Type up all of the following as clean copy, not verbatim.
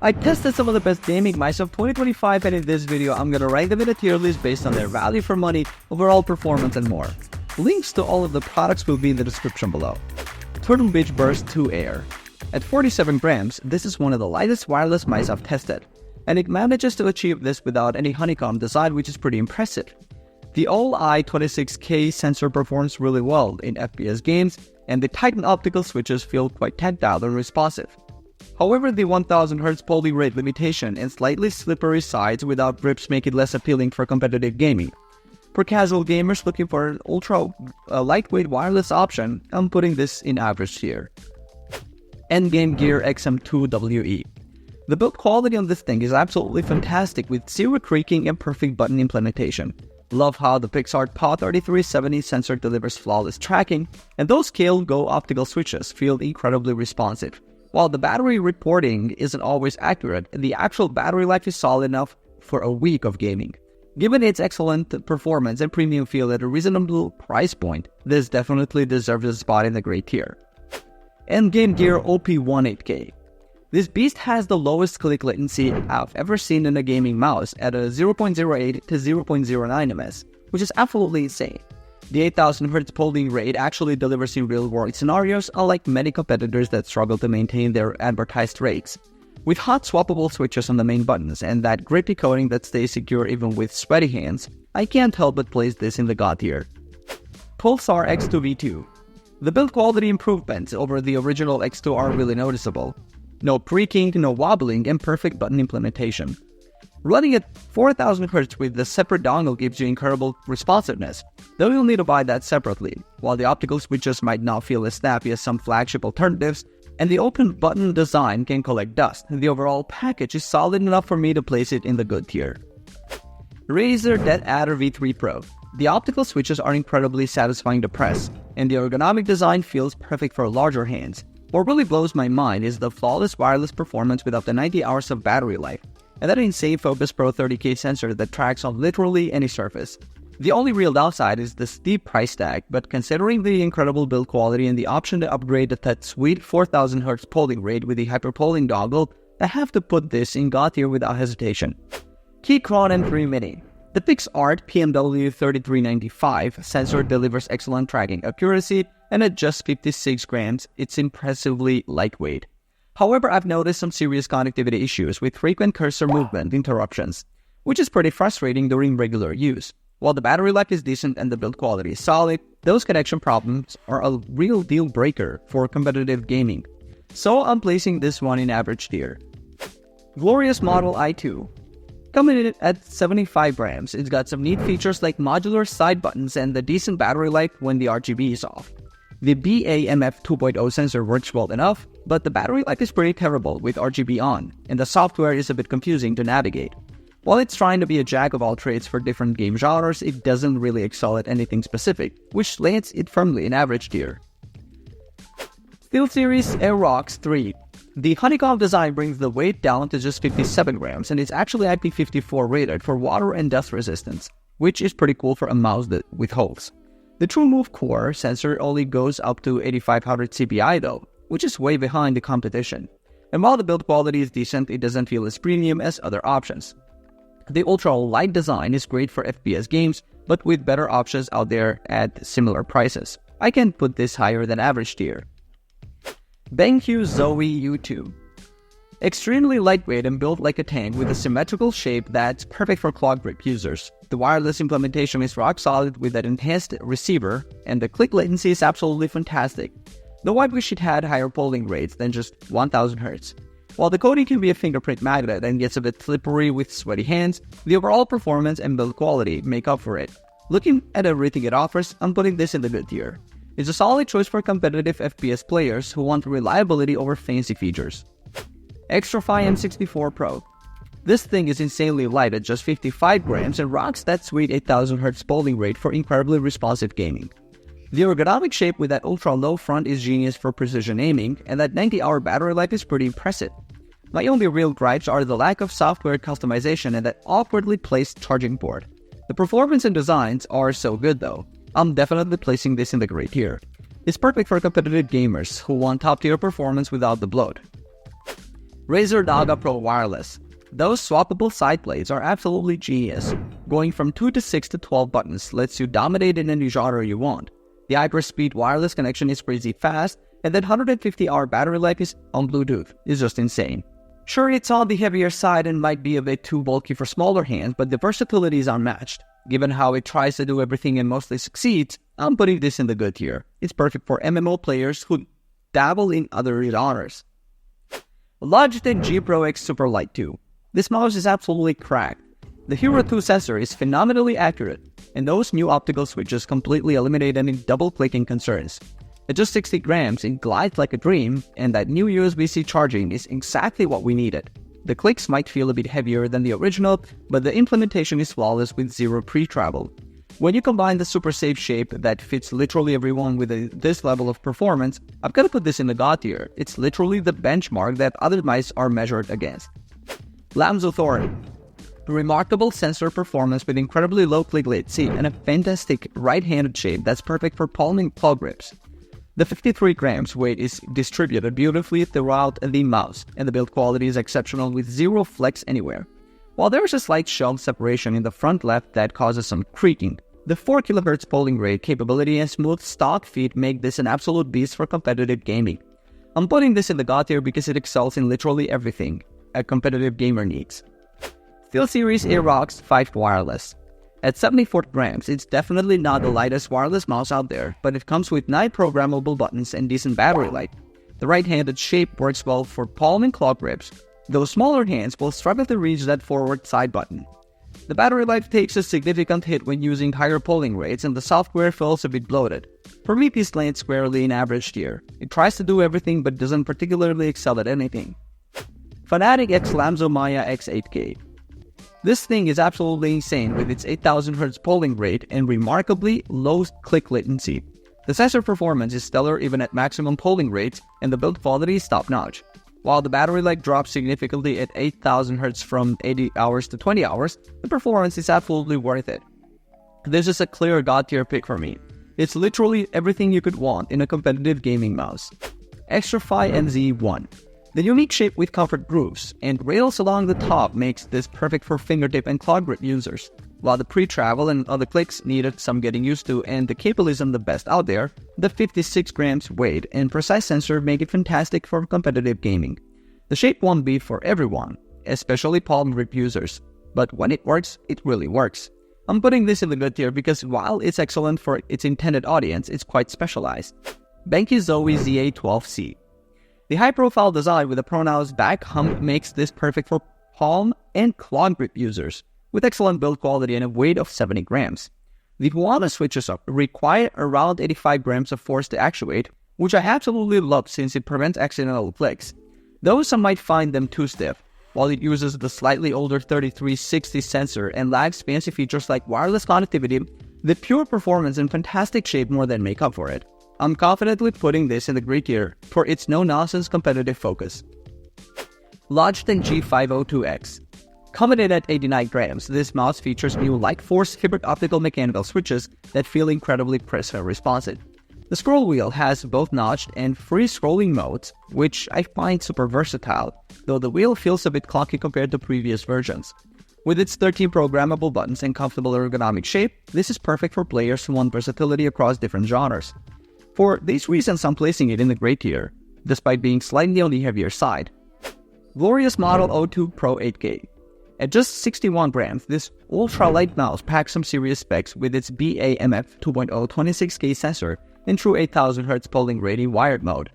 I tested some of the best gaming mice of 2025, and in this video I'm gonna rank them in a tier list based on their value for money, overall performance, and more. Links to all of the products will be in the description below. Turtle Beach Burst 2 Air. At 47 grams, this is one of the lightest wireless mice I've tested, and it manages to achieve this without any honeycomb design, which is pretty impressive. The All-I26K sensor performs really well in FPS games, and the Titan optical switches feel quite tactile and responsive. However, the 1000Hz polling rate limitation and slightly slippery sides without grips make it less appealing for competitive gaming. For casual gamers looking for an ultra lightweight wireless option, I'm putting this in average tier. Endgame Gear XM2 WE. The build quality on this thing is absolutely fantastic with zero creaking and perfect button implementation. Love how the PixArt PA3370 sensor delivers flawless tracking, and those Scale Go optical switches feel incredibly responsive. While the battery reporting isn't always accurate, the actual battery life is solid enough for a week of gaming. Given its excellent performance and premium feel at a reasonable price point, this definitely deserves a spot in the great tier. Endgame Gear Op1 8K. This beast has the lowest click latency I've ever seen in a gaming mouse at a 0.08 to 0.09 ms, which is absolutely insane. The 8000Hz polling rate actually delivers in real-world scenarios, unlike many competitors that struggle to maintain their advertised rates. With hot swappable switches on the main buttons and that grippy coating that stays secure even with sweaty hands, I can't help but place this in the God tier. Pulsar X2 V2. The build quality improvements over the original X2 are really noticeable. No creaking, no wobbling, and perfect button implementation. Running at 4000Hz with the separate dongle gives you incredible responsiveness, though you'll need to buy that separately. While the optical switches might not feel as snappy as some flagship alternatives, and the open button design can collect dust, the overall package is solid enough for me to place it in the good tier. Razer DeathAdder V3 Pro. The optical switches are incredibly satisfying to press, and the ergonomic design feels perfect for larger hands. What really blows my mind is the flawless wireless performance with up to 90 hours of battery life, and that insane Focus Pro 30K sensor that tracks on literally any surface. The only real downside is the steep price tag, but considering the incredible build quality and the option to upgrade to that sweet 4000Hz polling rate with the hyperpolling dongle, I have to put this in God tier without hesitation. Keychron M3 Mini. The PixArt PMW3395 sensor delivers excellent tracking accuracy, and at just 56 grams, it's impressively lightweight. However, I've noticed some serious connectivity issues with frequent cursor movement interruptions, which is pretty frustrating during regular use. While the battery life is decent and the build quality is solid, those connection problems are a real deal breaker for competitive gaming. So I'm placing this one in average tier. Glorious Model i2. Coming in at 75 grams, it's got some neat features like modular side buttons and the decent battery life when the RGB is off. The BAMF 2.0 sensor works well enough, but the battery life is pretty terrible with RGB on, and the software is a bit confusing to navigate. While it's trying to be a jack of all trades for different game genres, it doesn't really excel at anything specific, which lands it firmly in average tier. SteelSeries Aerox 3. The honeycomb design brings the weight down to just 57 grams, and it's actually IP54 rated for water and dust resistance, which is pretty cool for a mouse with holes. The TrueMove Core sensor only goes up to 8500 CPI though, which is way behind the competition. And while the build quality is decent, it doesn't feel as premium as other options. The ultra-light design is great for FPS games, but with better options out there at similar prices. I can put this higher than average tier. BenQ Zoe U2. Extremely lightweight and built like a tank with a symmetrical shape that's perfect for claw grip users. The wireless implementation is rock solid with an enhanced receiver, and the click latency is absolutely fantastic. Though I wish it had higher polling rates than just 1000Hz. While the coating can be a fingerprint magnet and gets a bit slippery with sweaty hands, the overall performance and build quality make up for it. Looking at everything it offers, I'm putting this in the good tier. It's a solid choice for competitive FPS players who want reliability over fancy features. Xtrfy M64 Pro. This thing is insanely light at just 55 grams and rocks that sweet 8000Hz polling rate for incredibly responsive gaming. The ergonomic shape with that ultra-low front is genius for precision aiming, and that 90-hour battery life is pretty impressive. My only real gripes are the lack of software customization and that awkwardly placed charging port. The performance and designs are so good though. I'm definitely placing this in the great tier. It's perfect for competitive gamers who want top-tier performance without the bloat. Razer Naga Pro Wireless. Those swappable side plates are absolutely genius. Going from 2 to 6 to 12 buttons lets you dominate in any genre you want. The hyper-speed wireless connection is crazy fast, and that 150-hour battery life is on Bluetooth is just insane. Sure, it's on the heavier side and might be a bit too bulky for smaller hands, but the versatility is unmatched. Given how it tries to do everything and mostly succeeds, I'm putting this in the good tier. It's perfect for MMO players who dabble in other genres. Logitech G Pro X Superlight 2. This mouse is absolutely cracked. The Hero 2 sensor is phenomenally accurate, and those new optical switches completely eliminate any double-clicking concerns. At just 60 grams, it glides like a dream, and that new USB-C charging is exactly what we needed. The clicks might feel a bit heavier than the original, but the implementation is flawless with zero pre-travel. When you combine the super safe shape that fits literally everyone with this level of performance, I've got to put this in the God tier. It's literally the benchmark that other mice are measured against. Lamzu Thorn. Remarkable sensor performance with incredibly low click latency and a fantastic right-handed shape that's perfect for palming claw grips. The 53 grams weight is distributed beautifully throughout the mouse, and the build quality is exceptional with zero flex anywhere. While there is a slight shelf separation in the front left that causes some creaking, the 4 kHz polling rate capability and smooth stock feet make this an absolute beast for competitive gaming. I'm putting this in the God tier because it excels in literally everything a competitive gamer needs. SteelSeries Aerox 5 Wireless. At 74 grams, it's definitely not the lightest wireless mouse out there, but it comes with 9 programmable buttons and decent battery life. The right-handed shape works well for palm and claw grips, though smaller hands will struggle to reach that forward side button. The battery life takes a significant hit when using higher polling rates, and the software feels a bit bloated. For me, this lands squarely in average tier. It tries to do everything but doesn't particularly excel at anything. Fanatec X Lamzo Maya X8K. This thing is absolutely insane with its 8000 Hz polling rate and remarkably low click latency. The sensor performance is stellar even at maximum polling rates, and the build quality is top-notch. While the battery life drops significantly at 8000 Hz from 80 hours to 20 hours, the performance is absolutely worth it. This is a clear God tier pick for me. It's literally everything you could want in a competitive gaming mouse. Xtrfy NZ1. The unique shape with comfort grooves and rails along the top makes this perfect for fingertip and claw grip users. While the pre-travel and other clicks needed some getting used to and the cable isn't the best out there, the 56 grams weight and precise sensor make it fantastic for competitive gaming. The shape won't be for everyone, especially palm grip users, but when it works, it really works. I'm putting this in the good tier because while it's excellent for its intended audience, it's quite specialized. BenQ Zoe U2. The high-profile design with a pronounced back hump makes this perfect for palm and claw grip users, with excellent build quality and a weight of 70 grams. The Huana switches require around 85 grams of force to actuate, which I absolutely love since it prevents accidental clicks. Though some might find them too stiff, while it uses the slightly older 3360 sensor and lacks fancy features like wireless connectivity, the pure performance and fantastic shape more than make up for it. I'm confidently putting this in the great tier for its no-nonsense competitive focus. Logitech G502X. Coming in at 89 grams, this mouse features new Lightforce hybrid optical mechanical switches that feel incredibly crisp and responsive. The scroll wheel has both notched and free scrolling modes, which I find super versatile, though the wheel feels a bit clunky compared to previous versions. With its 13 programmable buttons and comfortable ergonomic shape, this is perfect for players who want versatility across different genres. For these reasons, I'm placing it in the great tier, despite being slightly on the heavier side. Glorious Model O2 Pro 8K. At just 61 grams, this ultra-light mouse packs some serious specs with its BAMF 2.0 26K sensor and true 8000 Hz polling rate in wired mode.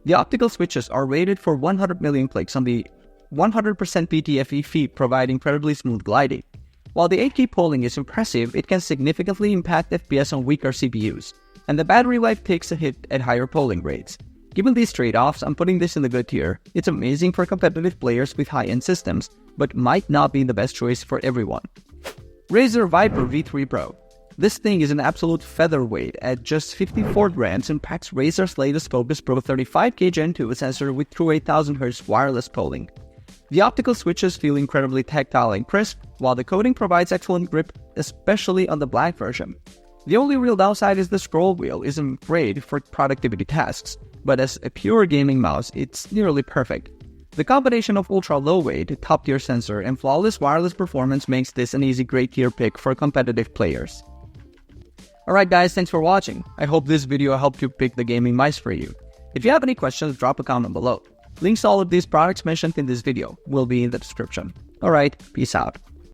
The optical switches are rated for 100 million clicks on the 100% PTFE feet, provide incredibly smooth gliding. While the 8K polling is impressive, it can significantly impact FPS on weaker CPUs, and the battery life takes a hit at higher polling rates. Given these trade-offs, I'm putting this in the good tier. It's amazing for competitive players with high-end systems, but might not be the best choice for everyone. Razer Viper V3 Pro. This thing is an absolute featherweight at just 54 grams and packs Razer's latest Focus Pro 35K Gen 2 sensor with true 8000 Hz wireless polling. The optical switches feel incredibly tactile and crisp, while the coating provides excellent grip, especially on the black version. The only real downside is the scroll wheel isn't great for productivity tasks, but as a pure gaming mouse, it's nearly perfect. The combination of ultra-low weight, top-tier sensor, and flawless wireless performance makes this an easy great tier pick for competitive players. Alright guys, thanks for watching. I hope this video helped you pick the gaming mice for you. If you have any questions, drop a comment below. Links to all of these products mentioned in this video will be in the description. Alright, peace out.